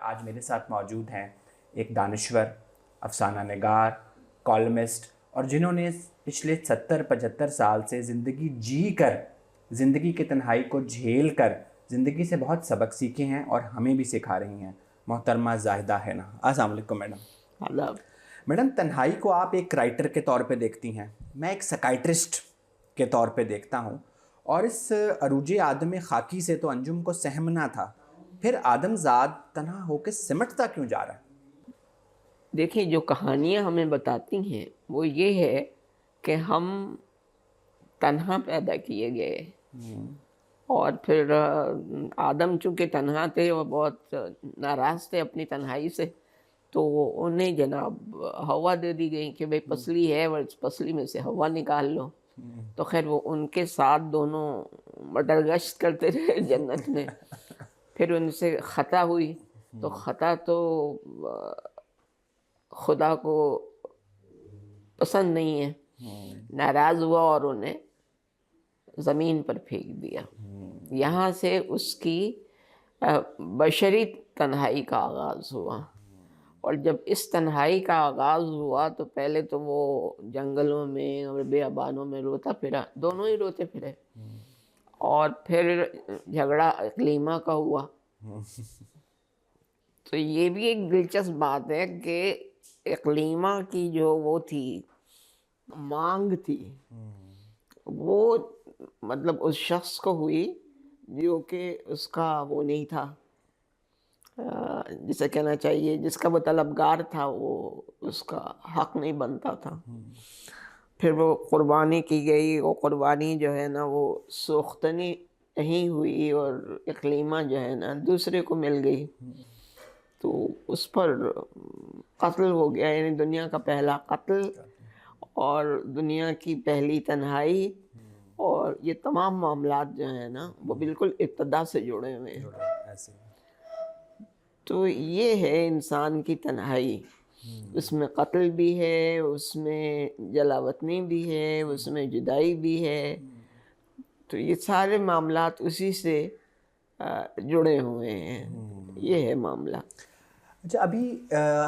آج میرے ساتھ موجود ہیں ایک دانشور، افسانہ نگار، کالمسٹ، اور جنہوں نے پچھلے 70-75 سال سے زندگی جی کر، زندگی کی تنہائی کو جھیل کر زندگی سے بہت سبق سیکھے ہیں اور ہمیں بھی سکھا رہی ہیں۔ محترمہ زاہدہ حنا، السلام علیکم میڈم۔ آداب۔ میڈم، تنہائی کو آپ ایک رائٹر کے طور پہ دیکھتی ہیں، میں ایک سائیکائٹرسٹ کے طور پہ دیکھتا ہوں، اور اس عروج آدم خاکی سے تو انجم کو سہمنا تھا، پھر آدم زاد تنہا ہو کے سمٹتا کیوں جا رہا ہے؟ دیکھیں، جو کہانیاں ہمیں بتاتی ہیں وہ یہ ہے کہ ہم تنہا پیدا کیے گئے، اور پھر آدم چونکہ تنہا تھے اور بہت ناراض تھے اپنی تنہائی سے، تو انہیں جناب ہوا دے دی گئی کہ بھئی پسلی ہے اور اس پسلی میں سے ہوا نکال لو۔ تو خیر وہ ان کے ساتھ دونوں مٹر گشت کرتے رہے جنت میں۔ پھر ان سے خطا ہوئی، تو خطا تو خدا کو پسند نہیں ہے، ناراض ہوا اور انہیں زمین پر پھینک دیا۔ یہاں سے اس کی بشری تنہائی کا آغاز ہوا، اور جب اس تنہائی کا آغاز ہوا تو پہلے تو وہ جنگلوں میں اور بیابانوں میں روتا پھرا، دونوں ہی روتے پھرے، اور پھر جھگڑا اقلیمہ کا ہوا۔ تو یہ بھی ایک دلچسپ بات ہے کہ اقلیمہ کی جو وہ تھی مانگ تھی، وہ مطلب اس شخص کو ہوئی جو کہ اس کا وہ نہیں تھا، جسے کہنا چاہیے جس کا وہ طلبگار تھا، وہ اس کا حق نہیں بنتا تھا۔ پھر وہ قربانی کی گئی، وہ قربانی جو ہے نا وہ سوختنی نہیں ہوئی، اور اقلیمہ جو ہے نا دوسرے کو مل گئی، تو اس پر قتل ہو گیا، یعنی دنیا کا پہلا قتل اور دنیا کی پہلی تنہائی، اور یہ تمام معاملات جو ہیں نا وہ بالکل ابتدا سے جڑے ہوئے ہیں۔ تو یہ ہے انسان کی تنہائی، اس میں قتل بھی ہے، اس میں جلا وطنی بھی ہے، اس میں جدائی بھی ہے، تو یہ سارے معاملات اسی سے جڑے ہوئے ہیں، یہ ہے معاملہ۔ اچھا، ابھی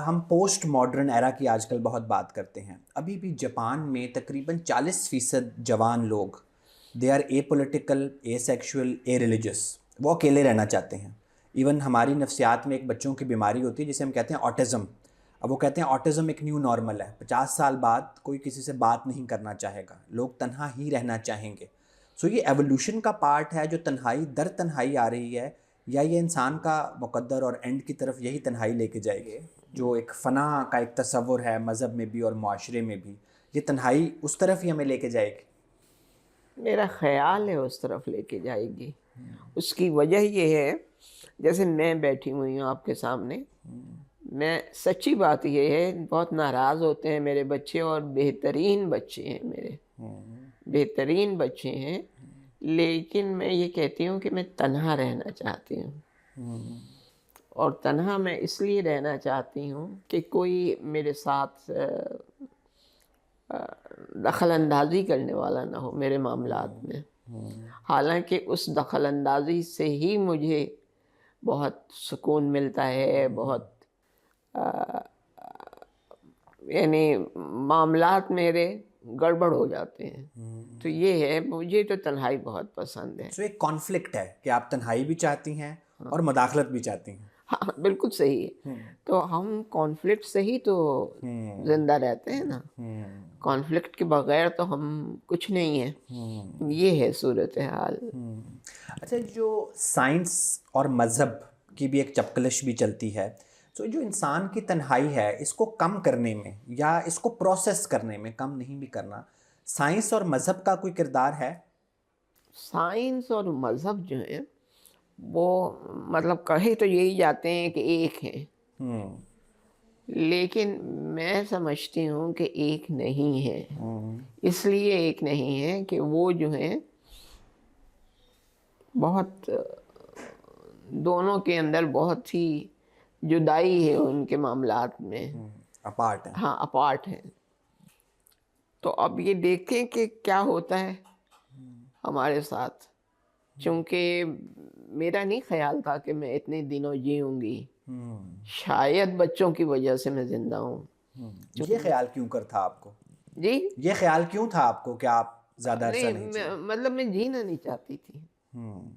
ہم پوسٹ ماڈرن ایرا کی آج کل بہت بات کرتے ہیں۔ ابھی بھی جاپان میں تقریباً 40% جوان لوگ they are apolitical, asexual, areligious, وہ اکیلے رہنا چاہتے ہیں۔ ایون ہماری نفسیات میں ایک بچوں کی بیماری ہوتی ہے جسے ہم کہتے ہیں آٹزم۔ اب وہ کہتے ہیں آٹزم ایک نیو نارمل ہے، 50 سال بعد کوئی کسی سے بات نہیں کرنا چاہے گا، لوگ تنہا ہی رہنا چاہیں گے۔ سو یہ ایولیوشن کا پارٹ ہے جو تنہائی در تنہائی آ رہی ہے، یا یہ انسان کا مقدر اور اینڈ کی طرف یہی تنہائی لے کے جائے گی، جو ایک فنا کا ایک تصور ہے مذہب میں بھی اور معاشرے میں بھی، یہ تنہائی اس طرف ہی ہمیں لے کے جائے گی؟ میرا خیال ہے اس طرف لے کے جائے گی۔ اس کی وجہ یہ ہے، جیسے میں بیٹھی ہوئی ہوں آپ کے سامنے، میں سچی بات یہ ہے بہت ناراض ہوتے ہیں میرے بچے، اور بہترین بچے ہیں میرے، بہترین بچے ہیں، لیکن میں یہ کہتی ہوں کہ میں تنہا رہنا چاہتی ہوں، اور تنہا میں اس لیے رہنا چاہتی ہوں کہ کوئی میرے ساتھ دخل اندازی کرنے والا نہ ہو میرے معاملات میں، حالانکہ اس دخل اندازی سے ہی مجھے بہت سکون ملتا ہے، بہت یعنی معاملات میرے گڑبڑ ہو جاتے ہیں۔ تو یہ ہے، مجھے تو تنہائی بہت پسند ہے۔ سو ایک کانفلکٹ ہے کہ آپ تنہائی بھی چاہتی ہیں اور مداخلت بھی چاہتی ہیں۔ ہاں بالکل صحیح ہے، تو ہم کانفلکٹ سے ہی تو زندہ رہتے ہیں نا، کانفلکٹ کے بغیر تو ہم کچھ نہیں ہیں، یہ ہے صورتحال۔ اچھا، جو سائنس اور مذہب کی بھی ایک چپکلش بھی چلتی ہے، تو جو انسان کی تنہائی ہے اس کو کم کرنے میں یا اس کو پروسیس کرنے میں، کم نہیں بھی کرنا، سائنس اور مذہب کا کوئی کردار ہے؟ سائنس اور مذہب جو ہیں وہ مطلب کہے تو یہی جاتے ہیں کہ ایک ہیں، لیکن میں سمجھتی ہوں کہ ایک نہیں ہے۔ اس لیے ایک نہیں ہے کہ وہ جو ہیں بہت، دونوں کے اندر بہت ہی جدائی ہے ان کے معاملات میں، اپارٹ ہے۔ ہاں اپارٹ ہیں۔ تو اب یہ دیکھیں کہ کیا ہوتا ہے ہمارے ساتھ، چونکہ میرا نہیں خیال تھا کہ میں اتنے دنوں جیوں گی، شاید بچوں کی وجہ سے میں زندہ ہوں. یہ خیال کیوں کر تھا آپ کو؟ جی یہ خیال کیوں تھا آپ کو کہ آپ زیادہ عرصہ نہیں نہیں جئیں؟ مطلب میں جینا نہیں چاہتی تھی. ہوں،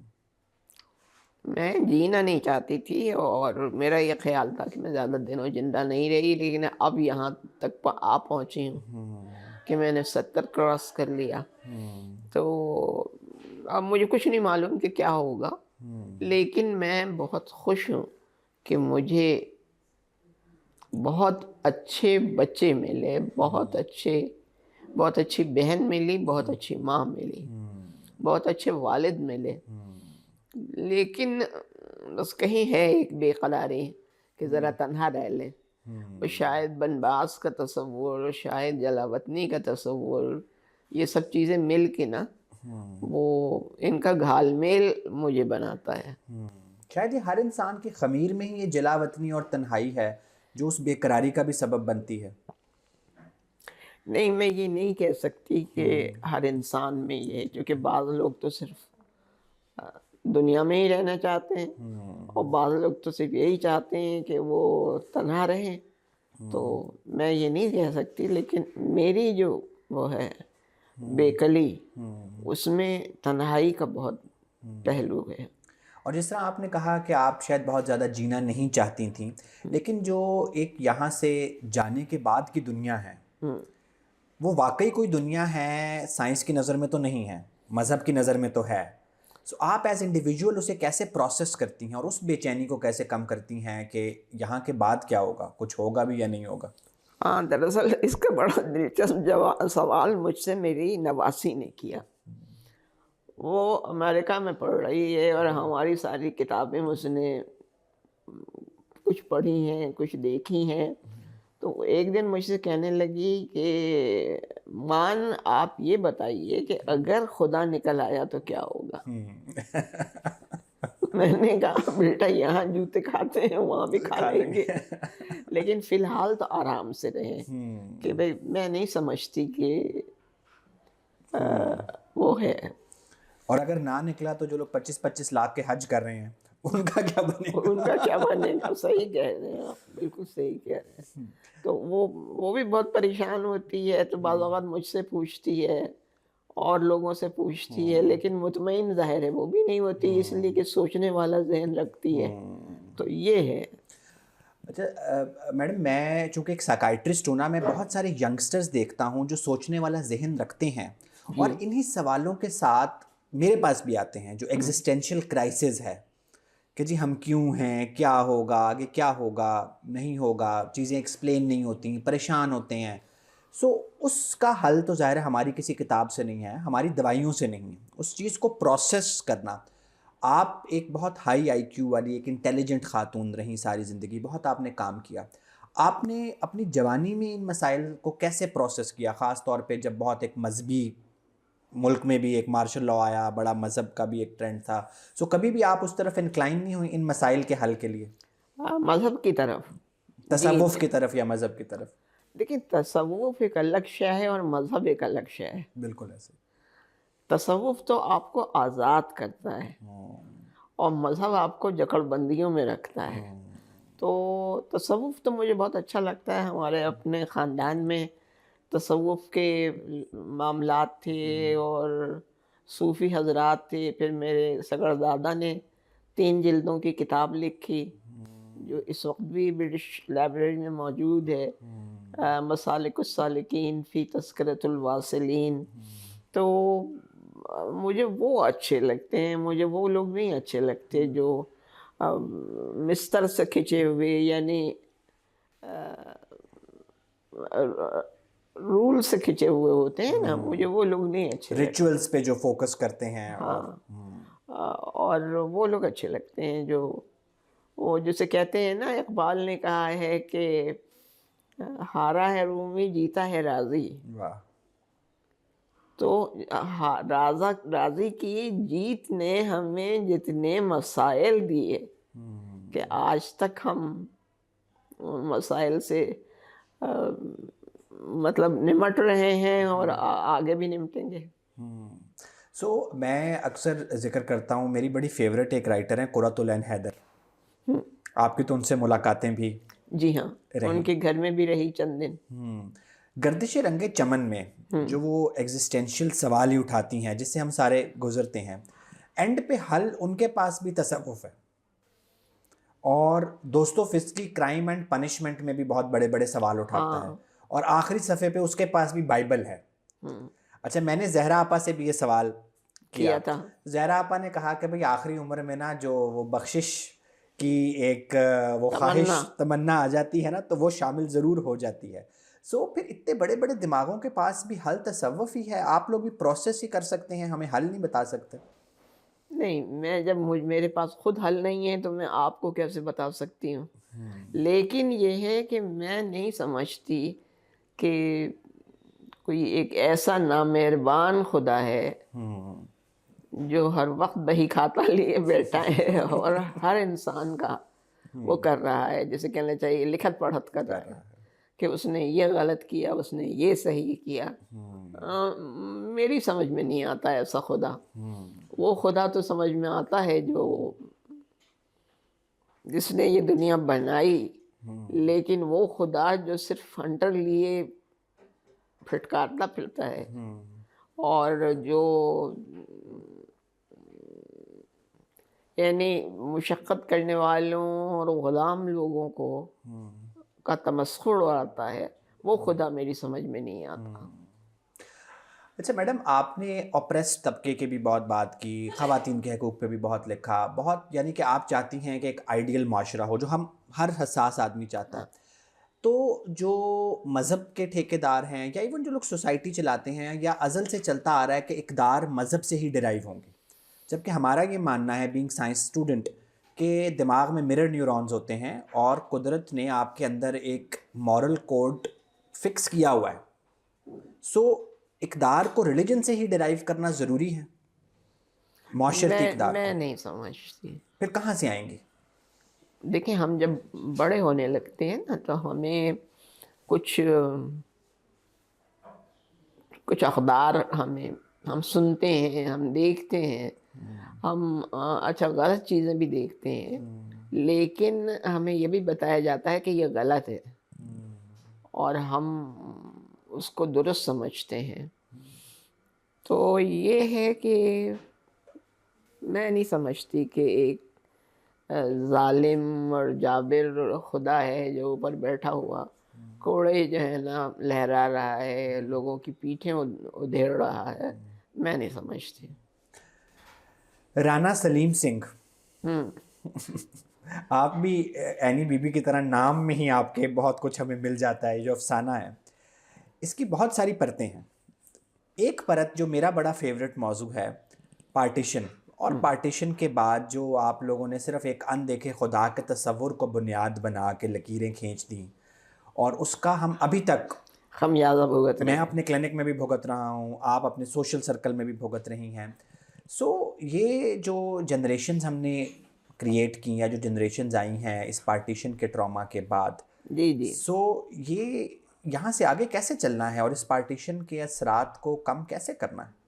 میں جینا نہیں چاہتی تھی اور میرا یہ خیال تھا کہ میں زیادہ دنوں زندہ نہیں رہی، لیکن اب یہاں تک آ پہنچی ہوں کہ میں نے 70 کراس کر لیا. تو اب مجھے کچھ نہیں معلوم کہ کیا ہوگا، لیکن میں بہت خوش ہوں کہ مجھے بہت اچھے بچے ملے، بہت اچھی بہن ملی، بہت اچھی ماں ملی، بہت اچھے والد ملے. لیکن بس کہیں ہے ایک بے قراری کہ ذرا تنہا رہ لیں. اور شاید بنباس کا تصور، شاید جلا وطنی کا تصور، یہ سب چیزیں مل کے نا وہ ان کا گھال میل مجھے بناتا ہے. شاید یہ ہر انسان کی خمیر میں ہی یہ جلا وطنی اور تنہائی ہے جو اس بے قراری کا بھی سبب بنتی ہے. نہیں میں یہ نہیں کہہ سکتی کہ ہر انسان میں یہ، کیونکہ بعض لوگ تو صرف دنیا میں ہی رہنا چاہتے ہیں اور بعض لوگ تو صرف یہی چاہتے ہیں کہ وہ تنہا رہیں. تو میں یہ نہیں کہہ سکتی، لیکن میری جو وہ ہے بے کلی، اس میں تنہائی کا بہت پہلو ہے. اور جس طرح آپ نے کہا کہ آپ شاید بہت زیادہ جینا نہیں چاہتی تھیں، لیکن جو ایک یہاں سے جانے کے بعد کی دنیا ہے وہ واقعی کوئی دنیا ہے، سائنس کی نظر میں تو نہیں ہے، مذہب کی نظر میں تو ہے. سو آپ ایز انڈیویجول اسے کیسے پروسیس کرتی ہیں اور اس بے چینی کو کیسے کم کرتی ہیں کہ یہاں کے بعد کیا ہوگا، کچھ ہوگا بھی یا نہیں ہوگا؟ ہاں دراصل اس کا بڑا دلچسپ سوال مجھ سے میری نواسی نے کیا. وہ امریکہ میں پڑھ رہی ہے اور ہماری ساری کتابیں اس نے کچھ پڑھی ہیں، کچھ دیکھی ہیں. تو ایک دن مجھ سے کہنے لگی کہ مان آپ یہ بتائیے کہ اگر خدا نکل آیا تو کیا ہوگا. میں نے کہا بیٹا یہاں جوتے کھاتے ہیں وہاں بھی کھا لیں گے، لیکن فی الحال تو آرام سے رہیں. کہ بھئی میں نہیں سمجھتی کہ وہ ہے. اور اگر نہ نکلا تو جو لوگ 25-25 لاکھ کے حج کر رہے ہیں ان کا کیا بنے گا؟ ان کا کیا بنے گا. صحیح کہہ رہے ہیں آپ، بالکل صحیح کہہ رہے ہیں. تو وہ بھی بہت پریشان ہوتی ہے، تو بعض اوقات مجھ سے پوچھتی ہے اور لوگوں سے پوچھتی ہے، لیکن مطمئن ظاہر ہے وہ بھی نہیں ہوتی، اس لیے کہ سوچنے والا ذہن رکھتی ہے. تو یہ ہے. اچھا میڈم، میں چونکہ ایک سائیکائٹرسٹ ہوں نا، میں بہت سارے ینگسٹرز دیکھتا ہوں جو سوچنے والا ذہن رکھتے ہیں اور انہی سوالوں کے ساتھ میرے پاس بھی آتے ہیں جو ایگزسٹینشیل کرائسس ہے کہ جی ہم کیوں ہیں، کیا ہوگا آگے، کیا ہوگا نہیں ہوگا، چیزیں ایکسپلین نہیں ہوتی، پریشان ہوتے ہیں. سو اس کا حل تو ظاہر ہے ہماری کسی کتاب سے نہیں ہے، ہماری دوائیوں سے نہیں ہے. اس چیز کو پروسیس کرنا، آپ ایک بہت ہائی آئی کیو والی ایک انٹیلیجنٹ خاتون رہیں ساری زندگی، بہت آپ نے کام کیا. آپ نے اپنی جوانی میں ان مسائل کو کیسے پروسیس کیا، خاص طور پہ جب بہت ایک مذہبی ملک میں بھی ایک مارشل لاء آیا، بڑا مذہب کا بھی ایک ٹرینڈ تھا. سو کبھی بھی آپ اس طرف انکلائن نہیں ہوئی ان مسائل کے حل کے لیے، مذہب کی طرف؟ تصوف کی طرف یا مذہب کی طرف؟ لیکن تصوف ایک الگ شے ہے اور مذہب ایک الگ شے ہے. بالکل ایسے. تصوف تو آپ کو آزاد کرتا ہے اور مذہب آپ کو جکڑ بندیوں میں رکھتا ہے. تو تصوف تو مجھے بہت اچھا لگتا ہے. ہمارے اپنے خاندان میں تصوف کے معاملات تھے اور صوفی حضرات تھے. پھر میرے سگڑ دادا نے 3 جلدوں کی کتاب لکھی جو اس وقت بھی برٹش لائبریری میں موجود ہے، مسالک السالکین فی تذکرۃ الواصلین. تو مجھے وہ اچھے لگتے ہیں، مجھے وہ لوگ نہیں اچھے لگتے جو مستر سے کھنچے ہوئے، یعنی رول سے کھنچے ہوئے ہوتے ہیں نا، مجھے وہ لوگ نہیں اچھے لگتے. ریچولز پہ جو فوکس کرتے ہیں. اور وہ لوگ اچھے لگتے ہیں جو وہ جسے کہتے ہیں نا، اقبال نے کہا ہے کہ ہارا ہے رومی جیتا ہے رازی. واہ. تو راضی کی جیت نے ہمیں جتنے مسائل دیے کہ آج تک ہم ان مسائل سے مطلب نمٹ رہے ہیں اور آگے بھی نمٹیں گے. سو میں اکثر ذکر کرتا ہوں، میری بڑی فیوریٹ ایک رائٹر ہیں قرۃ العین حیدر. آپ کی تو ان سے ملاقاتیں بھی جی ہاں، ان کے گھر میں بھی رہی چند دن. گردش رنگ چمن میں جو وہ ایگزسٹینشیل سوال ہی اٹھاتی ہیں جس سے ہم سارے گزرتے ہیں، اینڈ پہ حل ان کے پاس بھی تصوف ہے، اور دوستو فسکی کرائم اینڈ پنشمنٹ میں بھی بہت بڑے بڑے سوال اٹھاتا ہے، اور آخری صفحے پہ اس کے پاس بھی بائبل ہے. اچھا، میں نے زہرا آپا سے بھی یہ سوال کیا تھا. زہرا آپا نے کہا کہ بھئی آخری عمر میں نا جو وہ بخشش کی ایک وہ خواہش تمنا آ جاتی ہے نا، تو وہ شامل ضرور ہو جاتی ہے. سو پھر اتنے بڑے بڑے دماغوں کے پاس بھی حل تصوف ہی ہے، آپ لوگ بھی پروسیس ہی کر سکتے ہیں، ہمیں حل نہیں بتا سکتے. نہیں، میں جب میرے پاس خود حل نہیں ہے تو میں آپ کو کیسے بتا سکتی ہوں. لیکن یہ ہے کہ میں نہیں سمجھتی کہ کوئی ایک ایسا نامہربان خدا ہے جو ہر وقت بہی کھاتا لیے بیٹھا ہے اور ہر انسان کا وہ کر رہا ہے، جیسے کہنا چاہیے لکھت پڑھت کر رہا ہے کہ اس نے یہ غلط کیا، اس نے یہ صحیح کیا. میری سمجھ میں نہیں آتا ایسا خدا. وہ خدا تو سمجھ میں آتا ہے جس نے یہ دنیا بنائی، لیکن وہ خدا جو صرف ہنٹر لیے پھٹکارتا پھرتا ہے، اور جو یعنی مشقت کرنے والوں اور غلام لوگوں کو کا تمسخر اڑاتا ہے، وہ خدا میری سمجھ میں نہیں آتا. اچھا میڈم، آپ نے اوپریسڈ طبقے کی بھی بہت بات کی، خواتین کے حقوق پہ بھی بہت لکھا، بہت یعنی کہ آپ چاہتی ہیں کہ ایک آئیڈیل معاشرہ ہو جو ہر حساس آدمی چاہتا ہے. تو جو مذہب کے ٹھیکیدار ہیں یا ایون جو لوگ سوسائٹی چلاتے ہیں، یا ازل سے چلتا آ رہا ہے کہ اقدار مذہب سے ہی ڈرائیو ہوں گے، جبکہ ہمارا یہ ماننا ہے بینگ سائنس اسٹوڈنٹ کہ دماغ میں مرر نیورونز ہوتے ہیں، اور قدرت نے آپ کے اندر ایک مورل کوڈ فکس کیا ہوا ہے. سو اقدار کو ریلیجن سے ہی ڈرائیو کرنا ضروری ہے، معاشرتی اقدار میں کو نہیں سمجھتی. پھر کہاں سے آئیں گی؟ دیکھیں، ہم جب بڑے ہونے لگتے ہیں نا تو ہمیں کچھ اقدار ہم سنتے ہیں، ہم دیکھتے ہیں، ہم اچھا غلط چیزیں بھی دیکھتے ہیں، لیکن ہمیں یہ بھی بتایا جاتا ہے کہ یہ غلط ہے اور ہم اس کو درست سمجھتے ہیں. تو یہ ہے کہ میں نہیں سمجھتی کہ ایک ظالم اور جابر خدا ہے جو اوپر بیٹھا ہوا کوڑے جو ہے نا لہرا رہا ہے، لوگوں کی پیٹھیں ادھیڑ رہا ہے. میں نہیں سمجھتی. رانا سلیم سنگھ، آپ بھی اینی بی بی کی طرح نام میں ہی آپ کے بہت کچھ ہمیں مل جاتا ہے. جو افسانہ ہے اس کی بہت ساری پرتیں ہیں. ایک پرت جو میرا بڑا فیوریٹ موضوع ہے، پارٹیشن. اور پارٹیشن کے بعد جو آپ لوگوں نے صرف ایک اندیکھے خدا کے تصور کو بنیاد بنا کے لکیریں کھینچ دیں، اور اس کا ہم ابھی تک خمیازہ بھگت رہے میں ہیں. اپنے کلینک میں بھی بھگت رہا ہوں، آپ اپنے سوشل سرکل میں بھی بھگت رہی ہیں. سو یہ جو جنریشنز ہم نے کریٹ کی، یا جو جنریشنز آئی ہیں اس پارٹیشن کے ٹراما کے بعد، جی سو یہ یہاں سے آگے کیسے چلنا ہے، اور اس پارٹیشن کے اثرات کو کم کیسے کرنا ہے؟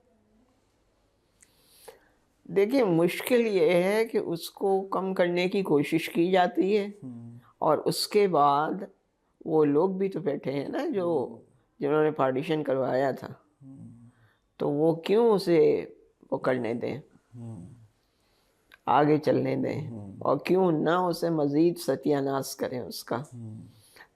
دیکھیں، مشکل یہ ہے کہ اس کو کم کرنے کی کوشش کی جاتی ہے، اور اس کے بعد وہ لوگ بھی تو بیٹھے ہیں نا جنہوں نے پارٹیشن کروایا تھا، تو وہ کیوں اسے وہ کرنے دیں، آگے چلنے دیں، اور کیوں نہ اسے مزید ستیہ ناش کریں اس کا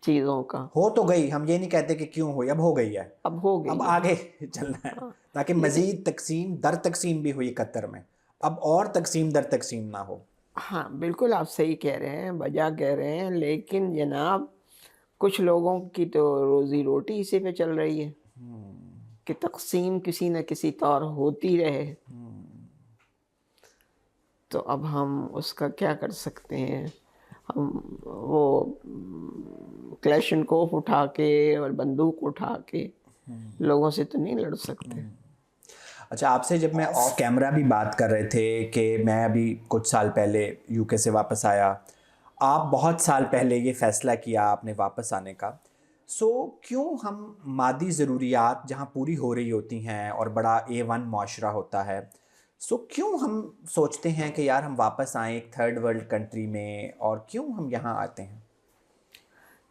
چیزوں کا. ہو تو گئی، ہم یہ نہیں کہتے کہ کیوں ہوئی، اب ہو گئی ہے، اب ہو گئی اب ہے. آگے چلنا ہے تاکہ مزید تقسیم در تقسیم بھی ہوئی قطر میں، اب اور تقسیم در تقسیم نہ ہو. ہاں بالکل، آپ صحیح کہہ رہے ہیں، بجا کہہ رہے ہیں، لیکن جناب کچھ لوگوں کی تو روزی روٹی اسی پہ چل رہی ہے کہ تقسیم کسی نہ کسی طور ہوتی رہے. تو اب ہم اس کا کیا کر سکتے ہیں؟ ہم وہ کلیشنکوف اٹھا کے اور بندوق اٹھا کے لوگوں سے تو نہیں لڑ سکتے. اچھا، آپ سے جب میں آف کیمرہ بھی بات کر رہے تھے کہ میں ابھی کچھ سال پہلے یو کے سے واپس آیا، آپ بہت سال پہلے یہ فیصلہ کیا آپ نے واپس آنے کا. سو کیوں ہم مادی ضروریات جہاں پوری ہو رہی ہوتی ہیں اور بڑا A1 معاشرہ ہوتا ہے، سو کیوں ہم سوچتے ہیں کہ یار ہم واپس آئیں ایک تھرڈ ورلڈ کنٹری میں، اور کیوں ہم یہاں آتے ہیں؟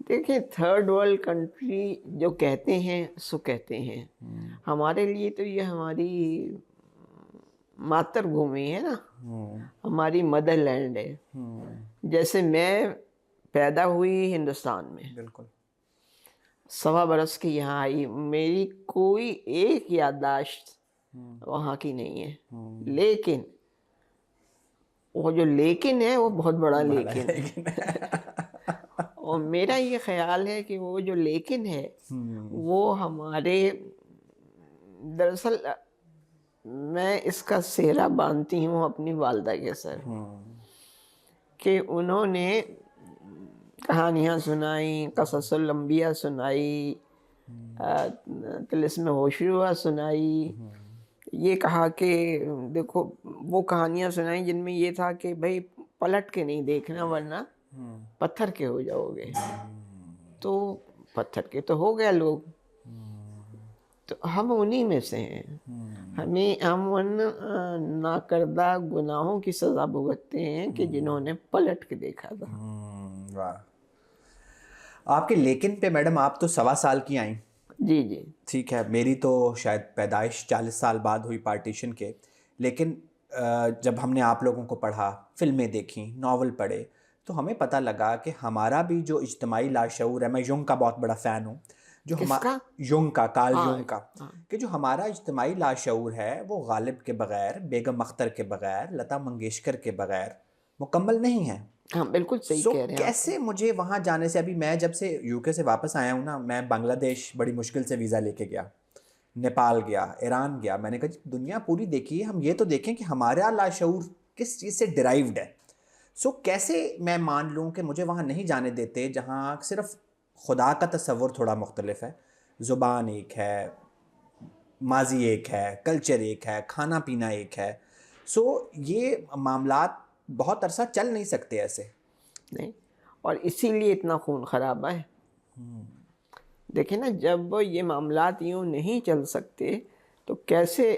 دیکھیں، تھرڈ ورلڈ کنٹری جو کہتے ہیں سو کہتے ہیں، ہمارے لیے تو یہ ہماری ماتر بھومی ہے نا، ہماری مدر لینڈ ہے. جیسے میں پیدا ہوئی ہندوستان میں، بالکل. 1.25 برس کی یہاں آئی، میری کوئی ایک یادداشت وہاں کی نہیں ہے. لیکن وہ جو لیکن ہے وہ بہت بڑا لیکن ہے. اور میرا یہ خیال ہے کہ وہ جو لیکن ہے وہ ہمارے، دراصل میں اس کا سہرا باندھتی ہوں اپنی والدہ کے سر، کہ انہوں نے کہانیاں سنائی، قصص الانبیاء سنائی، طلسم ہوشروا سنائی. یہ کہا کہ دیکھو وہ کہانیاں سنائی جن میں یہ تھا کہ بھائی پلٹ کے نہیں دیکھنا ورنہ پتھر کے ہو جاؤ گے. تو پتھر کے تو ہو گئے لوگ، تو ہم انہی میں سے ہیں. ہم ان ناکردہ گناہوں کی سزا بھگتتے ہیں کہ جنہوں نے پلٹ کے دیکھا تھا. واہ. آپ کے لیکن پہ میڈم آپ تو 1.25 سال کی آئیں. جی جی. ٹھیک ہے، میری تو شاید پیدائش 40 سال بعد ہوئی پارٹیشن کے. لیکن جب ہم نے آپ لوگوں کو پڑھا، فلمیں دیکھیں، ناول پڑھے، تو ہمیں پتہ لگا کہ ہمارا بھی جو اجتماعی لاشعور ہے، میں یونگ کا بہت بڑا فین ہوں، جو کس کا؟ یونگ کا، کارل یونگ کا، کہ جو ہمارا اجتماعی لاشعور ہے وہ غالب کے بغیر، بیگم اختر کے بغیر، لتا منگیشکر کے بغیر مکمل نہیں ہے. ہاں بالکل صحیح سو کہہ رہے ہیں آپ. کیسے مجھے وہاں جانے سے، ابھی میں جب سے یو کے سے واپس آیا ہوں نا، میں بنگلہ دیش بڑی مشکل سے ویزا لے کے گیا، نیپال گیا، ایران گیا. میں نے کہا جی دنیا پوری دیکھیے، ہم یہ تو دیکھیں کہ ہمارا لاشعور کس چیز سے ڈرائیوڈ ہے. سو کیسے میں مان لوں کہ مجھے وہاں نہیں جانے دیتے جہاں صرف خدا کا تصور تھوڑا مختلف ہے، زبان ایک ہے، ماضی ایک ہے، کلچر ایک ہے، کھانا پینا ایک ہے. سو یہ معاملات بہت عرصہ چل نہیں سکتے ایسے. نہیں، اور اسی لیے اتنا خون خرابہ ہے. دیکھیں نا، جب یہ معاملات یوں نہیں چل سکتے تو کیسے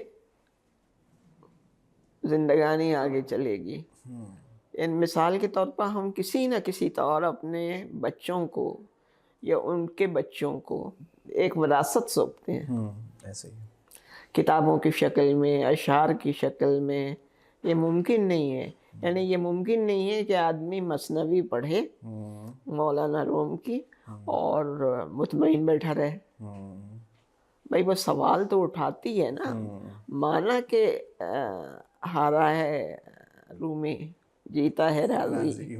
زندگانی آگے چلے گی؟ مثال کے طور پر ہم کسی نہ کسی طور اپنے بچوں کو یا ان کے بچوں کو ایک وراثت سونپتے ہیں، ایسے ہی کتابوں کی شکل میں، اشعار کی شکل میں. یہ ممکن نہیں ہے. یعنی یہ ممکن نہیں ہے کہ آدمی مثنوی پڑھے مولانا روم کی اور مطمئن بیٹھا رہے. بھائی وہ سوال تو اٹھاتی ہے نا. مانا کہ ہارا ہے رومی، جیتا ہے راضی،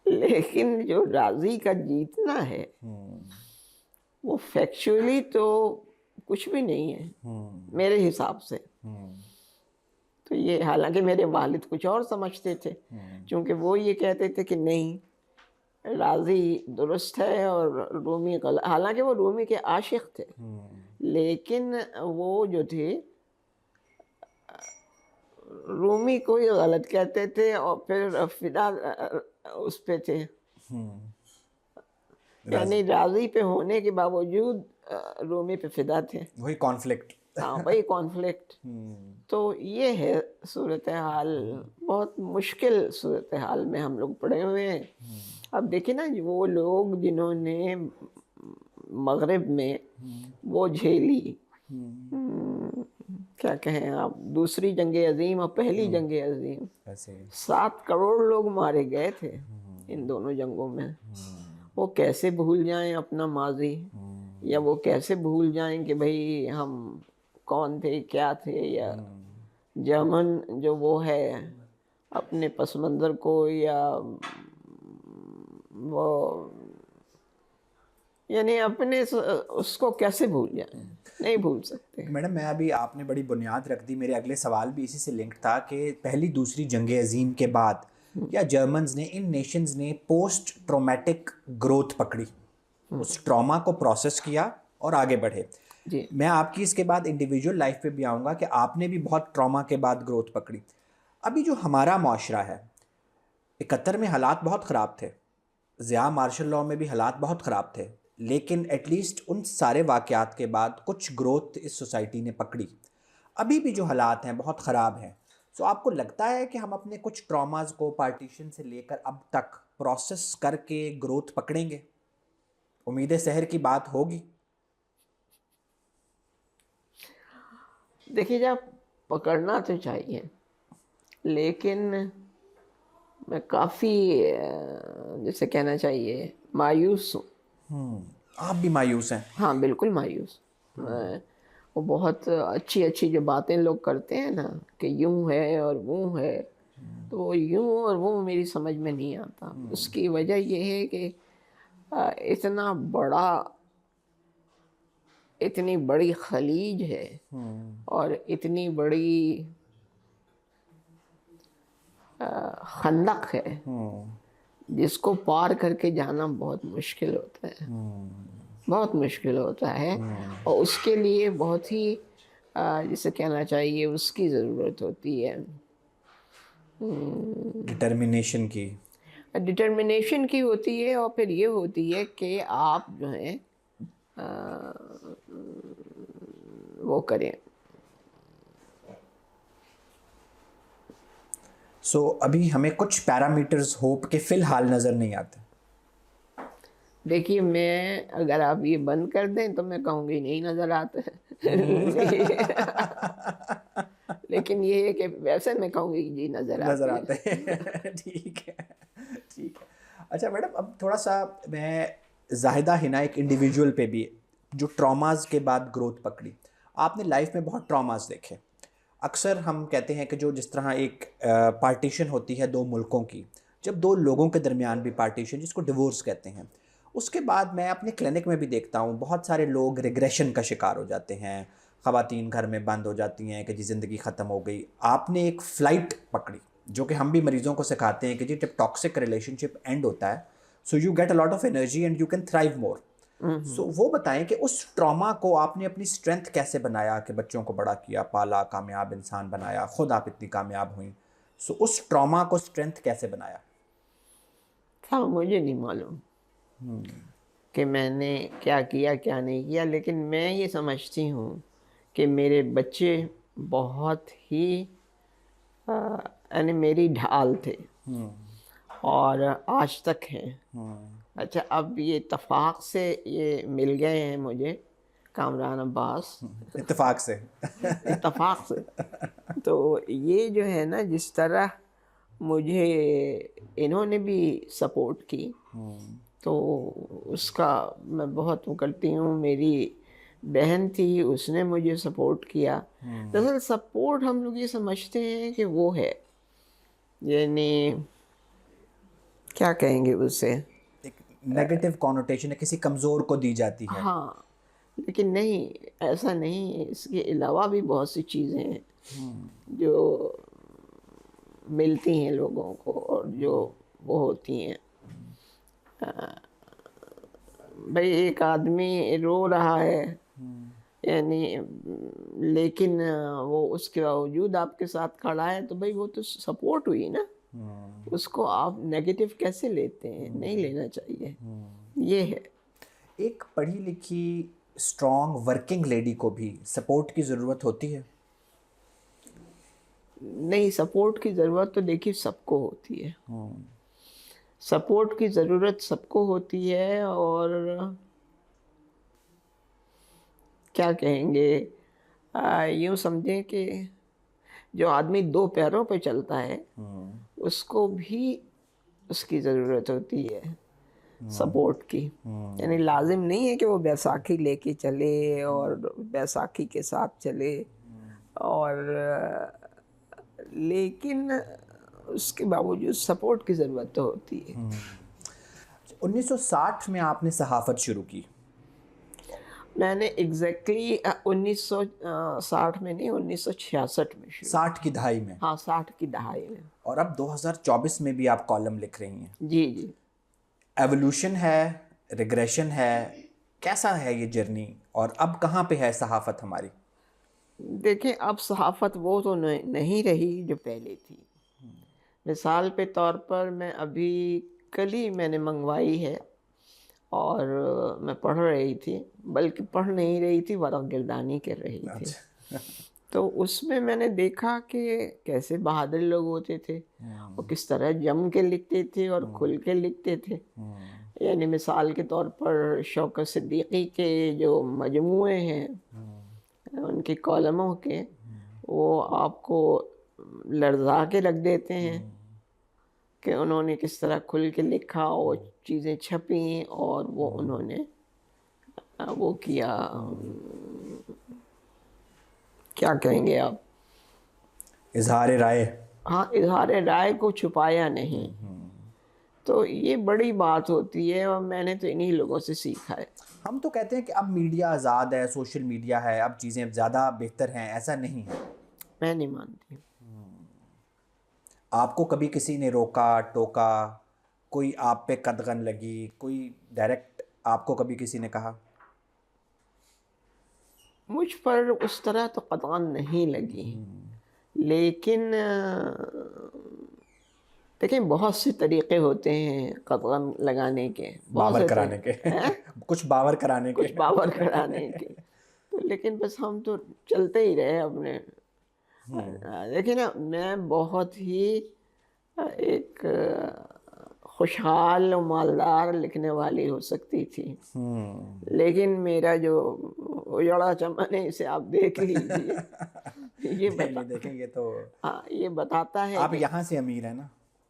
لیکن جو راضی کا جیتنا ہے وہ فیکچولی تو کچھ بھی نہیں ہے میرے حساب سے. تو یہ حالانکہ میرے والد کچھ اور سمجھتے تھے، چونکہ وہ یہ کہتے تھے کہ نہیں، راضی درست ہے اور رومی غلط. حالانکہ وہ رومی کے عاشق تھے، لیکن وہ جو تھے رومی کو ہی غلط کہتے تھے اور پھر فدا اس پہ تھے. یعنی راضی پہ ہونے کے باوجود رومی پہ فدا تھے. وہی کانفلکٹ. ہاں وہی کانفلکٹ. تو یہ ہے صورتحال، بہت مشکل صورتحال میں ہم لوگ پڑے ہوئے ہیں. اب دیکھیں نا، وہ لوگ جنہوں نے مغرب میں وہ جھیلی، کیا کہیں آپ، دوسری جنگ عظیم اور پہلی جنگ عظیم، 7 کروڑ لوگ مارے گئے تھے ان دونوں جنگوں میں. وہ کیسے بھول جائیں اپنا ماضی، یا وہ کیسے بھول جائیں کہ بھئی ہم کون تھے، کیا تھے. یا جرمن جو وہ ہے اپنے پس منظر کو، یا وہ یعنی اپنے اس کو کیسے بھول جائیں؟ نہیں بھول سکتے. میڈم میں ابھی آپ نے بڑی بنیاد رکھ دی، میرے اگلے سوال بھی اسی سے لنک تھا کہ پہلی دوسری جنگ عظیم کے بعد یا جرمنز نے، ان نیشنز نے پوسٹ ٹرومیٹک گروتھ پکڑی، اس ٹراما کو پروسیس کیا اور آگے بڑھے. جی میں آپ کی اس کے بعد انڈیویجول لائف پہ بھی آؤں گا کہ آپ نے بھی بہت ٹراما کے بعد گروتھ پکڑی. ابھی جو ہمارا معاشرہ ہے، 71 میں حالات بہت خراب تھے، ضیاء مارشل لاء میں بھی حالات بہت خراب تھے، لیکن ایٹ لیسٹ ان سارے واقعات کے بعد کچھ گروتھ اس سوسائٹی نے پکڑی. ابھی بھی جو حالات ہیں بہت خراب ہیں. سو آپ کو لگتا ہے کہ ہم اپنے کچھ ٹراماز کو پارٹیشن سے لے کر اب تک پروسیس کر کے گروتھ پکڑیں گے؟ امید سحر کی بات ہوگی؟ دیکھیے جب پکڑنا تو چاہیے، لیکن میں کافی جیسے کہنا چاہیے مایوس ہوں. آپ بھی مایوس ہیں؟ ہاں بالکل مایوس. وہ بہت اچھی اچھی جو باتیں لوگ کرتے ہیں نا کہ یوں ہے اور وہ ہے، تو وہ یوں اور وہ میری سمجھ میں نہیں آتا. اس کی وجہ یہ ہے کہ اتنا بڑا، اتنی بڑی خلیج ہے اور اتنی بڑی خندق ہے جس کو پار کر کے جانا بہت مشکل ہوتا ہے، بہت مشکل ہوتا ہے. اور اس کے لیے بہت ہی جسے کہنا چاہیے اس کی ضرورت ہوتی ہے، ڈٹرمنیشن کی. ڈٹرمنیشن کی ہوتی ہے. اور پھر یہ ہوتی ہے کہ آپ جو ہیں وہ کریں. سو ابھی ہمیں کچھ پیرامیٹرز ہوپ کے فی الحال نظر نہیں آتے. دیکھیے میں اگر آپ یہ بند کر دیں تو میں کہوں گی نہیں نظر آتے. لیکن یہ ہے کہ ویسے میں کہوں گی جی نظر آتے ہیں. ٹھیک ہے ٹھیک ہے. اچھا میڈم، اب تھوڑا سا میں زاہدہ حنا ایک انڈیویجول پہ بھی جو ٹراماز کے بعد گروتھ پکڑی. آپ نے لائف میں بہت ٹراماز دیکھے. اکثر ہم کہتے ہیں کہ جو جس طرح ایک پارٹیشن ہوتی ہے دو ملکوں کی، جب دو لوگوں کے درمیان بھی پارٹیشن جس کو ڈیورس کہتے ہیں، اس کے بعد میں اپنے کلینک میں بھی دیکھتا ہوں بہت سارے لوگ ریگریشن کا شکار ہو جاتے ہیں. خواتین گھر میں بند ہو جاتی ہیں کہ جی زندگی ختم ہو گئی. آپ نے ایک فلائٹ پکڑی جو کہ ہم بھی مریضوں کو سکھاتے ہیں کہ جی جب ٹاکسک ریلیشن شپ اینڈ ہوتا ہے so you get a lot of energy and you can thrive more. So وہ بتائیں کہ اس ٹراما کو آپ نے اپنی اسٹرینتھ کیسے بنایا کہ بچوں کو بڑا کیا، پالا، کامیاب انسان بنایا، خود آپ اتنی کامیاب ہوئیں. سو اس ٹراما کو اسٹرینتھ کیسے بنایا؟ ہاں مجھے نہیں معلوم کہ میں نے کیا کیا کیا نہیں کیا، لیکن میں یہ سمجھتی ہوں کہ میرے بچے بہت ہی یعنی میری ڈھال تھے اور آج تک ہیں. اچھا اب یہ اتفاق سے یہ مل گئے ہیں مجھے کامران عباس، اتفاق سے. اتفاق سے. تو یہ جو ہے نا جس طرح مجھے انہوں نے بھی سپورٹ کی تو اس کا میں بہت وہ کرتی ہوں. میری بہن تھی، اس نے مجھے سپورٹ کیا. دراصل سپورٹ ہم لوگ یہ سمجھتے ہیں کہ وہ ہے، یعنی کیا کہیں گے اسے، ایک نیگیٹو کانوٹیشن ہے، کسی کمزور کو دی جاتی ہے. ہاں لیکن نہیں، ایسا نہیں ہے. اس کے علاوہ بھی بہت سی چیزیں ہیں جو ملتی ہیں لوگوں کو اور جو وہ ہوتی ہیں. بھئی ایک آدمی رو رہا ہے یعنی لیکن وہ اس کے باوجود آپ کے ساتھ کھڑا ہے تو بھئی وہ تو سپورٹ ہوئی نا. اس کو آپ نیگیٹو کیسے لیتے ہیں؟ نہیں لینا چاہیے. یہ ہے. ایک پڑھی لکھی اسٹرانگ ورکنگ لیڈی کو بھی سپورٹ کی ضرورت ہوتی ہے؟ نہیں، سپورٹ کی ضرورت تو دیکھیے سب کو ہوتی ہے. سپورٹ کی ضرورت سب کو ہوتی ہے. اور کیا کہیں گے، یوں سمجھیں کہ جو آدمی دو پیروں پہ چلتا ہے اس کو بھی اس کی ضرورت ہوتی ہے سپورٹ کی. یعنی لازم نہیں ہے کہ وہ بیساکھی لے کے چلے اور بیساکھی کے ساتھ چلے، اور لیکن اس کے باوجود سپورٹ کی ضرورت تو ہوتی ہے. 1960 میں آپ نے صحافت شروع کی. میں نے ایگزیکٹلی 1960 میں نہیں، 1966 میں شروع. 60 کی دہائی میں. ہاں 60 کی دہائی میں. اور اب 2024 میں بھی آپ کالم لکھ رہی ہیں. جی جی. ایولیوشن ہے، ریگریشن ہے، کیسا ہے یہ جرنی، اور اب کہاں پہ ہے صحافت ہماری؟ دیکھیں اب صحافت وہ تو نہیں رہی جو پہلے تھی. مثال کے طور پر میں ابھی کل ہی میں نے منگوائی ہے اور میں پڑھ رہی تھی، بلکہ پڑھ نہیں رہی تھی، ورق گردانی کر رہی تھی. تو اس میں نے دیکھا کہ کیسے بہادر لوگ ہوتے تھے اور کس طرح جم کے لکھتے تھے اور کھل کے لکھتے تھے. یعنی مثال کے طور پر شوکت صدیقی کے جو مجموعے ہیں ان کے کالموں کے، وہ آپ کو لرزا کے رکھ دیتے ہیں کہ انہوں نے کس طرح کھل کے لکھا اور چیزیں چھپیں اور وہ انہوں نے وہ کیا، کیا کہیں گے آپ، اظہار رائے. ہاں، اظہار رائے کو چھپایا نہیں. تو یہ بڑی بات ہوتی ہے اور میں نے تو انہی لوگوں سے سیکھا ہے. ہم تو کہتے ہیں کہ اب میڈیا آزاد ہے، سوشل میڈیا ہے، اب چیزیں زیادہ بہتر ہیں. ایسا نہیں ہے. میں نہیں مانتی. آپ کو کبھی کسی نے روکا ٹوکا، کوئی آپ پہ قدغن لگی، کوئی ڈائریکٹ آپ کو کبھی کسی نے کہا؟ مجھ پر اس طرح تو قطعاً نہیں لگی، لیکن دیکھیں بہت سے طریقے ہوتے ہیں قدغن لگانے کے، بہت باور سے کرانے کے. کچھ باور کرانے کے. کچھ باور کرانے کے. تو لیکن بس ہم تو چلتے ہی رہے اپنے. دیکھیں نا، میں بہت ہی ایک خوشحال و مالدار لکھنے والی ہو سکتی تھی، لیکن میرا جو اجڑا چمن ہے اسے آپ دیکھ لیجیے. نہیں دیکھیں گے تو ہاں، یہ بتاتا ہے آپ کہ یہاں سے امیر ہیں نا.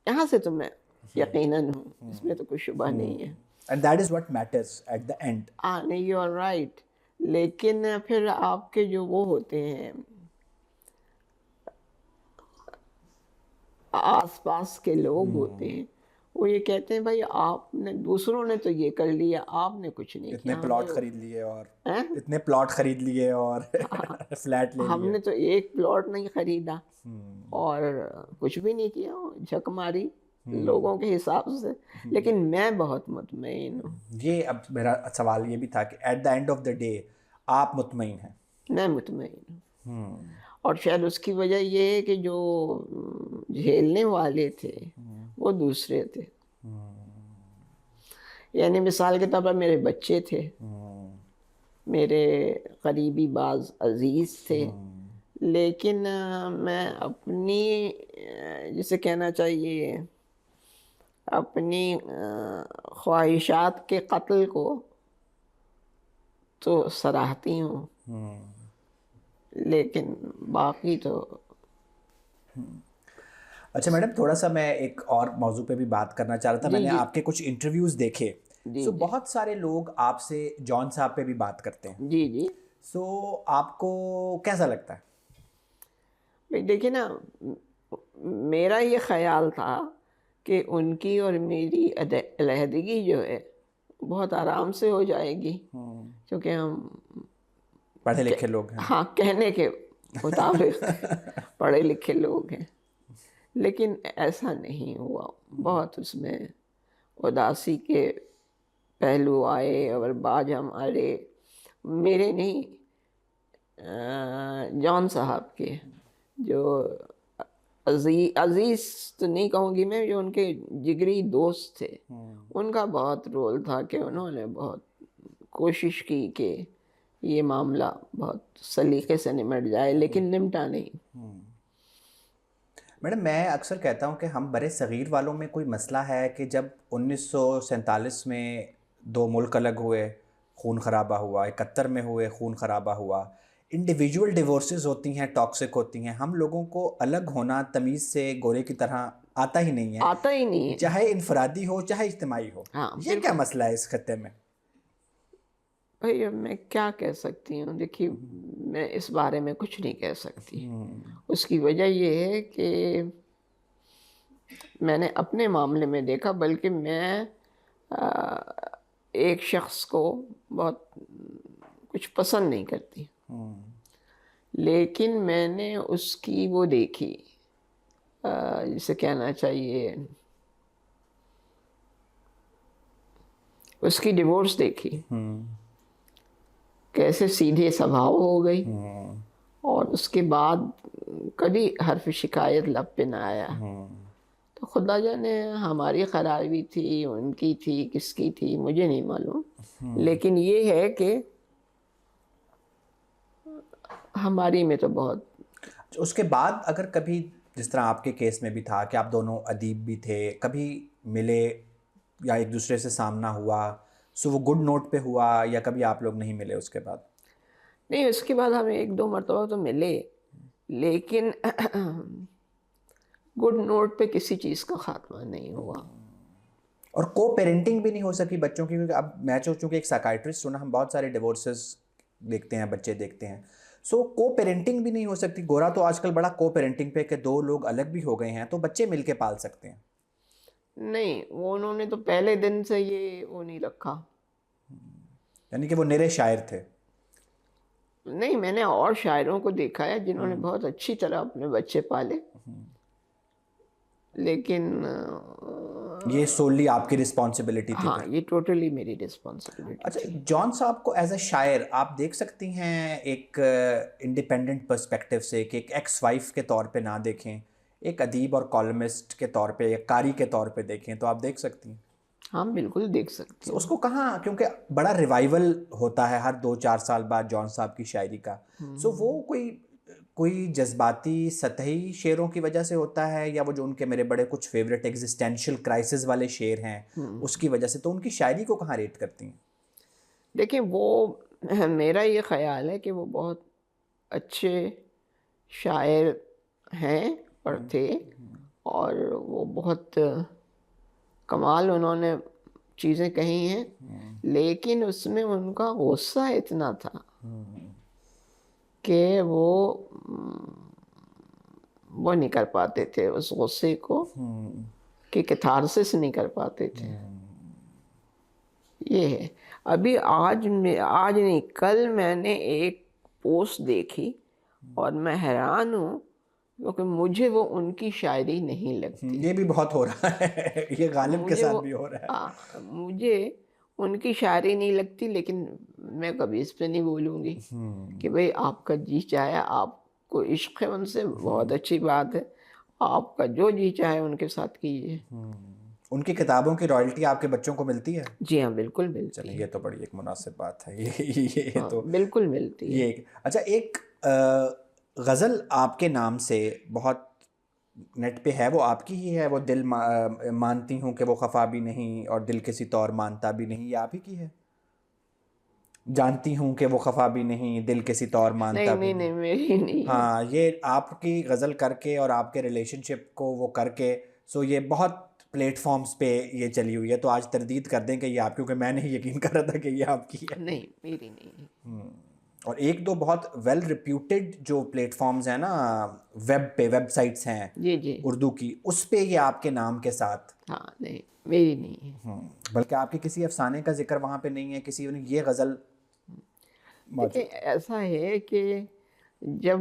یہاں سے تو میں یقیناً ہوں، اس میں تو کوئی شبہ نہیں ہے. And that is what matters at the end. ہاں نہیں، یو آر رائٹ. لیکن پھر آپ کے جو وہ ہوتے ہیں آس پاس کے لوگ ہوتے ہیں، وہ یہ کہتے ہیں بھائی آپ نے، دوسروں نے تو یہ کر لیا، آپ نے کچھ نہیں اتنے کیا. پلاٹ خرید لیے اور اتنے پلاٹ خرید لیے اور فلیٹ لے ہم لیے. نے تو ایک پلاٹ نہیں خریدا اور کچھ بھی نہیں کیا، جھک ماری لوگوں کے حساب سے. لیکن میں بہت مطمئن ہوں. یہ اب میرا سوال یہ بھی تھا کہ at the end of the day آپ مطمئن ہیں؟ میں مطمئن ہوں. اور شاید اس کی وجہ یہ ہے کہ جو جھیلنے والے تھے وہ دوسرے تھے. یعنی مثال کے طور پر میرے بچے تھے، میرے قریبی بعض عزیز تھے، لیکن میں اپنی جسے کہنا چاہیے اپنی خواہشات کے قتل کو تو سراہتی ہوں، لیکن باقی تو. اچھا میڈم، تھوڑا سا میں ایک اور موضوع پہ بھی بات کرنا چاہ رہا تھا. میں نے آپ کے کچھ انٹرویوز دیکھے، سو بہت سارے لوگ آپ سے جان صاحب پہ بھی بات کرتے ہیں. جی جی. سو آپ کو کیسا لگتا ہے؟ بھائی دیکھیں نا، میرا یہ خیال تھا کہ ان کی اور میری علیحدگی جو ہے بہت آرام سے ہو جائے گی، کیونکہ ہم پڑھے لکھے لوگ ہیں. ہاں، کہنے کے مطابق پڑھے لکھے لوگ ہیں. لیکن ایسا نہیں ہوا. بہت اس میں اداسی کے پہلو آئے اور باج ہم اڑے، میرے نہیں، جان صاحب کے، جو عزیز تو نہیں کہوں گی میں، جو ان کے جگری دوست تھے، ان کا بہت رول تھا کہ انہوں نے بہت کوشش کی کہ یہ معاملہ بہت سلیقے سے نمٹ جائے، لیکن نمٹا نہیں. میڈم میں اکثر کہتا ہوں کہ ہم برِ صغیر والوں میں کوئی مسئلہ ہے کہ جب 1947 میں 2 ملک الگ ہوئے، خون خرابہ ہوا، 71 میں ہوئے، خون خرابہ ہوا، انڈیویجول ڈیورسز ہوتی ہیں، ٹاکسک ہوتی ہیں. ہم لوگوں کو الگ ہونا تمیز سے گورے کی طرح آتا ہی نہیں ہے، آتا ہی نہیں ہے، چاہے انفرادی ہو چاہے اجتماعی ہو. یہ کیا مسئلہ ہے اس خطے میں؟ بھائی اب میں کیا کہہ سکتی ہوں؟ دیکھیے، میں اس بارے میں کچھ نہیں کہہ سکتی. اس کی وجہ یہ ہے کہ میں نے اپنے معاملے میں دیکھا، بلکہ میں ایک شخص کو بہت کچھ پسند نہیں کرتی، لیکن میں نے اس کی وہ دیکھی، جسے کہنا چاہیے اس کی ڈیورس دیکھی، کیسے سیدھے سبھاؤ ہو گئی، اور اس کے بعد کبھی حرف شکایت لب پہ نہ آیا. تو خدا جانے ہماری خرابی تھی، ان کی تھی، کس کی تھی، مجھے نہیں معلوم. لیکن یہ ہے کہ ہماری میں تو بہت اس کے بعد اگر کبھی جس طرح آپ کے کیس میں بھی تھا کہ آپ دونوں ادیب بھی تھے، کبھی ملے یا ایک دوسرے سے سامنا ہوا، سو وہ گڈ نوٹ پہ ہوا یا کبھی آپ لوگ نہیں ملے اس کے بعد؟ نہیں، اس کے بعد ہم 1-2 مرتبہ تو ملے، لیکن گڈ نوٹ پہ کسی چیز کا خاتمہ نہیں ہوا. اور کو پیرنٹنگ بھی نہیں ہو سکی بچوں کی، کیونکہ اب میں چونکہ ایک سائیکائٹرسٹ ہوں نا، ہم بہت سارے ڈیورسز دیکھتے ہیں، بچے دیکھتے ہیں، سو کو پیرنٹنگ بھی نہیں ہو سکتی. گورا تو آج کل بڑا کو پیرنٹنگ پہ کہ 2 لوگ الگ بھی ہو گئے ہیں تو بچے مل کے پال سکتے ہیں. نہیں، وہ انہوں نے تو پہلے دن سے یہ وہ نہیں رکھا. یعنی کہ وہ نرے شاعر تھے. نہیں، میں نے اور شاعروں کو دیکھا ہے جنہوں نے بہت اچھی طرح اپنے بچے پالے، لیکن یہ سولی آپ کی رسپانسبلٹی تھی. ہاں، یہ ٹوٹلی میری رسپانسبلٹی اچھا، تھی. جان صاحب کو ایز اے شاعر آپ دیکھ سکتی ہیں ایک انڈیپینڈنٹ پرسپیکٹیو سے، کہ ایک ایکس وائف کے طور پہ نہ دیکھیں، ایک ادیب اور کالمسٹ کے طور پہ، ایک قاری کے طور پہ دیکھیں، تو آپ دیکھ سکتی ہیں؟ ہاں، بالکل دیکھ سکتی تو ہوں. اس کو کہاں، کیونکہ بڑا ریوائول ہوتا ہے ہر 2-4 سال بعد جان صاحب کی شاعری کا، سو وہ کوئی جذباتی سطحی شعروں کی وجہ سے ہوتا ہے، یا وہ جو ان کے میرے بڑے کچھ فیوریٹ ایگزسٹینشیل کرائسس والے شعر ہیں اس کی وجہ سے، تو ان کی شاعری کو کہاں ریٹ کرتی ہیں؟ دیکھیں، وہ میرا یہ خیال ہے کہ وہ بہت اچھے شاعر ہیں اور تھے، اور وہ بہت کمال انہوں نے چیزیں کہی ہیں، لیکن اس میں ان کا غصہ اتنا تھا کہ وہ نہیں کر پاتے تھے اس غصے کو، کہ کتھارسس نہیں کر پاتے تھے. یہ ہے. ابھی آج نہیں، کل میں نے ایک پوسٹ دیکھی اور میں حیران ہوں، کیونکہ مجھے وہ ان کی شاعری نہیں لگتی. یہ بھی بہت ہو رہا ہے، یہ غالب کے ساتھ بھی ہو رہا ہے. مجھے ان کی شاعری نہیں لگتی، لیکن میں کبھی اس پہ نہیں بولوں گی کہ بھئی آپ کا جی چاہے، آپ کو عشق ہے ان سے، بہت اچھی بات ہے، آپ کا جو جی چاہے ان کے ساتھ کیجیے. ان کی کتابوں کی رائلٹی آپ کے بچوں کو ملتی ہے؟ جی ہاں، بالکل ملتی چلیں، ہے. یہ تو بڑی ایک مناسب بات ہے. یہ تو بالکل ملتی ہے. یہ اچھا، ایک غزل آپ کے نام سے بہت نیٹ پہ ہے، وہ آپ کی ہی ہے، وہ دل مانتی ہوں کہ وہ خفا بھی نہیں اور دل کسی طور مانتا بھی نہیں، یہ آپ ہی کی ہے؟ جانتی ہوں کہ وہ خفا بھی نہیں، دل کسی طور مانتا بھی نہیں، میری نہیں. ہاں، یہ آپ کی غزل کر کے اور آپ کے ریلیشن شپ کو وہ کر کے، سو یہ بہت پلیٹ فارمز پہ یہ چلی ہوئی ہے، تو آج تردید کر دیں کہ یہ آپ، کیونکہ میں نہیں یقین کر رہا تھا کہ یہ آپ کی ہے. نہیں، میری نہیں. اور 1-2 بہت ویل ریپیوٹیڈ جو پلیٹ فارمز ہیں نا، ویب سائٹس ہیں جی. اردو کی، اس پہ یہ آپ کے نام کے ساتھ. ہاں، نہیں، میری نہیں ہے. بلکہ آپ کے کسی افسانے کا ذکر وہاں پہ نہیں ہے، کسی نے یہ غزل دیکھیں، ایسا ہے کہ جب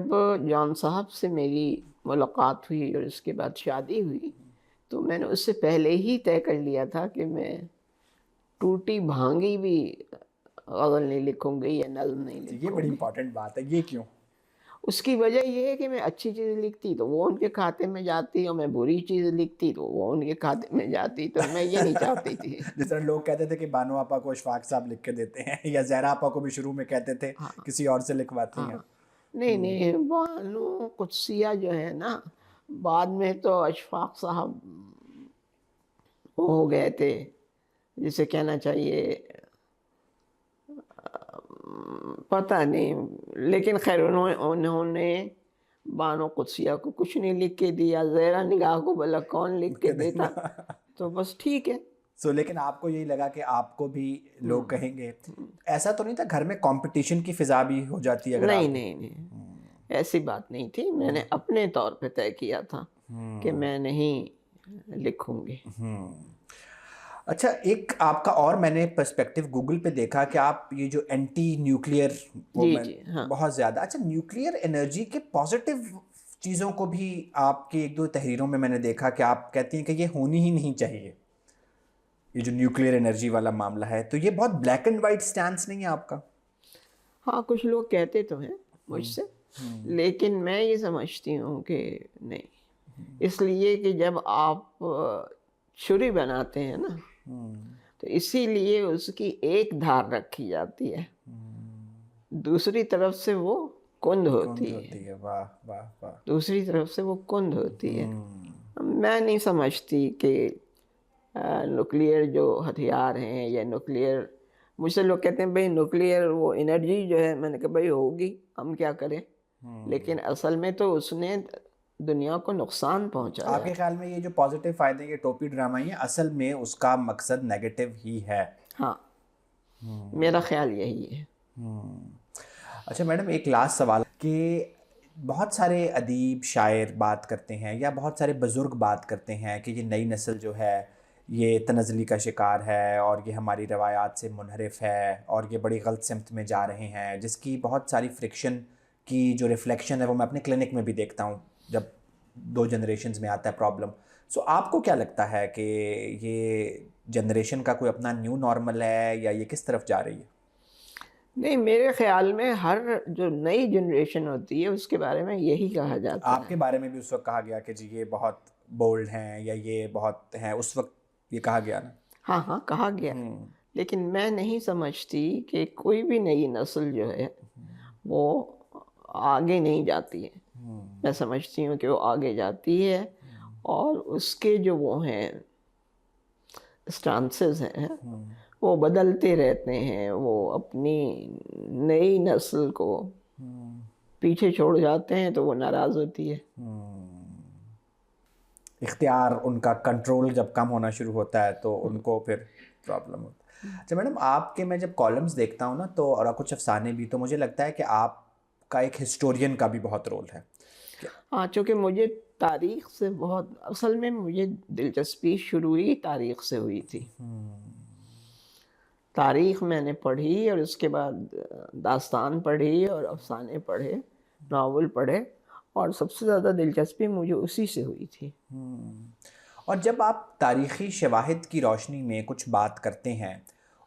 جان صاحب سے میری ملاقات ہوئی اور اس کے بعد شادی ہوئی، تو میں نے اس سے پہلے ہی طے کر لیا تھا کہ میں ٹوٹی بھانگی بھی غزل نہیں لکھوں گی یا نظم نہیں لکھوں گی. یہ بڑی امپورٹنٹ بات ہے. یہ کیوں؟ اس کی وجہ یہ ہے کہ میں اچھی چیز لکھتی تو وہ ان کے کھاتے میں جاتی، اور میں بری چیز لکھتی تو وہ ان کے کھاتے میں جاتی، تو میں یہ نہیں چاہتی تھی. جس طرح لوگ کہتے تھے کہ بانو آپا کو اشفاق صاحب لکھ کے دیتے ہیں، یا زہرا آپا کو بھی شروع میں کہتے تھے کسی اور سے لکھواتی ہیں. نہیں، بانو قدسیہ جو ہے نا، بعد میں تو اشفاق صاحب ہو گئے تھے، جسے کہنا چاہیے پتہ نہیں، لیکن خیر انہوں نے بانو قدسیہ کو کچھ نہیں لکھ کے دیا، زہرا نگاہ کو بھلا کون لکھ کے دیتا، تو بس ٹھیک ہے. لیکن آپ کو یہی لگا کہ آپ کو بھی لوگ کہیں گے، ایسا تو نہیں تھا گھر میں کمپٹیشن کی فضا بھی ہو جاتی ہے اگر آپ؟ نہیں، ایسی بات نہیں تھی. میں نے اپنے طور پہ طے کیا تھا کہ میں نہیں لکھوں گی. اچھا، ایک آپ کا اور میں نے پرسپیکٹیو گوگل پہ دیکھا کہ آپ یہ جو اینٹی نیوکلیئر، جی ہاں، بہت زیادہ. اچھا، نیوکلیئر انرجی کے پازیٹیو چیزوں کو بھی آپ کی 1-2 تحریروں میں نے دیکھا کہ آپ کہتی ہیں کہ یہ ہونی ہی نہیں چاہیے، یہ جو نیوکلیئر انرجی والا معاملہ ہے. تو یہ بہت بلیک اینڈ وائٹ سٹینس نہیں ہے آپ کا؟ ہاں، کچھ لوگ کہتے تو ہیں مجھ سے، لیکن میں یہ سمجھتی ہوں کہ نہیں، اس لیے کہ جب آپ چھری بناتے ہیں نا، تو اسی لیے اس کی ایک دھار رکھی جاتی ہے، دوسری طرف سے وہ کند کند ہوتی ہے، ہوتی ہے. واہ واہ واہ. دوسری طرف سے وہ کند ہوتی ہے. میں نہیں سمجھتی کہ نیوکلیئر جو ہتھیار ہیں یا نیوکلیئر، مجھ سے لوگ کہتے ہیں بھئی نیوکلیئر وہ انرجی جو ہے، میں نے کہا بھئی ہوگی، ہم کیا کریں، لیکن اصل میں تو اس نے دنیا کو نقصان پہنچایا. آپ کے خیال میں یہ جو پازیٹیو فائدے یہ ٹوپی ڈرامہ ہی ہے، اصل میں اس کا مقصد نیگیٹو ہی ہے؟ ہاں، میرا خیال یہی ہے. اچھا میڈم، ایک لاسٹ سوال کہ بہت سارے ادیب شاعر بات کرتے ہیں یا بہت سارے بزرگ بات کرتے ہیں کہ یہ نئی نسل جو ہے یہ تنزلی کا شکار ہے اور یہ ہماری روایات سے منحرف ہے اور یہ بڑی غلط سمت میں جا رہے ہیں، جس کی بہت ساری فرکشن کی جو ریفلیکشن ہے وہ میں اپنے کلینک میں بھی دیکھتا ہوں جب 2 جنریشنز میں آتا ہے پرابلم. سو آپ کو کیا لگتا ہے کہ یہ جنریشن کا کوئی اپنا نیو نارمل ہے یا یہ کس طرف جا رہی ہے؟ نہیں، میرے خیال میں ہر جو نئی جنریشن ہوتی ہے اس کے بارے میں یہی کہا جاتا آپ کے بارے میں بھی اس وقت کہا گیا کہ جی یہ بہت بولڈ ہیں یا یہ بہت ہیں، اس وقت یہ کہا گیا نا؟ ہاں ہاں کہا گیا، لیکن میں نہیں سمجھتی کہ کوئی بھی نئی نسل جو ہے وہ آگے نہیں جاتی ہے. میں سمجھتی ہوں کہ وہ آگے جاتی ہے اور اس کے جو وہ ہیں اسٹانسز ہیں وہ بدلتے رہتے ہیں. وہ اپنی نئی نسل کو پیچھے چھوڑ جاتے ہیں تو وہ ناراض ہوتی ہے. اختیار ان کا کنٹرول جب کم ہونا شروع ہوتا ہے تو ان کو پھر پرابلم ہوتا ہے. اچھا میڈم، آپ کے میں جب کالمز دیکھتا ہوں نا تو اور کچھ افسانے بھی، تو مجھے لگتا ہے کہ آپ کا ایک ہسٹورین کا بھی بہت رول ہے. ہاں، چونکہ مجھے تاریخ سے بہت، اصل میں مجھے دلچسپی شروع ہی تاریخ سے ہوئی تھی. تاریخ میں نے پڑھی اور اس کے بعد داستان پڑھی اور افسانے پڑھے، ناول پڑھے، اور سب سے زیادہ دلچسپی مجھے اسی سے ہوئی تھی. اور جب آپ تاریخی شواہد کی روشنی میں کچھ بات کرتے ہیں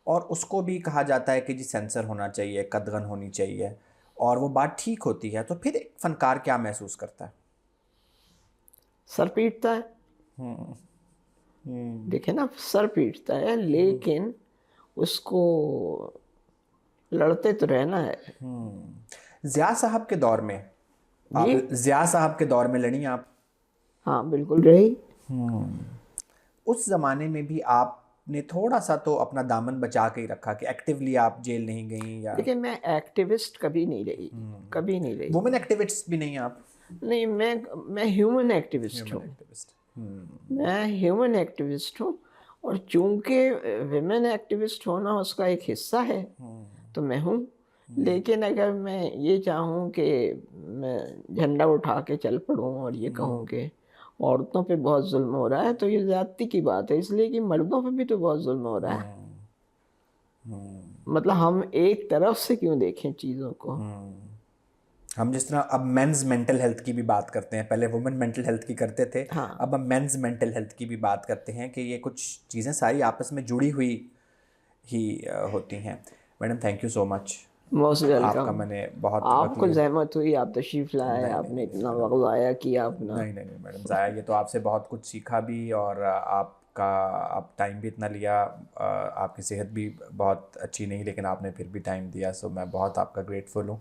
اور اس کو بھی کہا جاتا ہے کہ جی سینسر ہونا چاہیے، قدغن ہونی چاہیے، اور وہ بات ٹھیک ہوتی ہے، تو پھر ایک فنکار کیا محسوس کرتا ہے؟ سر پیٹتا ہے. دیکھیں نا، سر پیٹتا ہے، لیکن اس کو لڑتے تو رہنا ہے. ضیاء صاحب کے دور میں آپ، جی ضیاء صاحب کے دور میں لڑی آپ؟ ہاں بالکل رہی. اس زمانے میں بھی آپ نے تھوڑا سا تو اپنا دامن بچا کے ہی رکھا کہ ایکٹیولی آپ جیل نہیں گئیں یا؟ دیکھیں، میں ایکٹیوسٹ کبھی نہیں رہی، کبھی نہیں رہی. وومن ایکٹیوسٹ بھی نہیں آپ؟ نہیں، میں ہیومن ایکٹیوسٹ ہوں. میں ہیومن ایکٹیوسٹ ہوں، اور چونکہ ویمن ایکٹیوسٹ ہونا اس کا ایک حصہ ہے تو میں ہوں. لیکن اگر میں یہ چاہوں کہ میں جھنڈا اٹھا کے چل پڑوں اور یہ کہوں کہ عورتوں پہ بہت ظلم ہو رہا ہے، تو یہ زیادتی کی بات ہے، اس لیے کہ مردوں پہ بھی تو بہت ظلم ہو رہا ہے. مطلب ہم ایک طرف سے کیوں دیکھیں چیزوں کو؟ ہم جس طرح اب مینز مینٹل ہیلتھ کی بھی بات کرتے ہیں، پہلے وومن مینٹل ہیلتھ کی کرتے تھے، اب ہم مینز مینٹل ہیلتھ کی بھی بات کرتے ہیں کہ یہ کچھ چیزیں ساری آپس میں جڑی ہوئی ہی ہوتی ہیں. Madam thank you so much, most آپ کا ویلکم. میں نے بہت آپ کو زحمت ہوئی، آپ تشریف لائے، آپ نے اتنا وقت ضائع کیا اپنا. نہیں میڈم، ضائع یہ تو آپ سے بہت کچھ سیکھا بھی، اور آپ ٹائم بھی اتنا لیا. آپ کی صحت بھی بہت اچھی نہیں لیکن آپ نے پھر بھی ٹائم دیا، سو میں بہت آپ کا گریٹفل ہوں.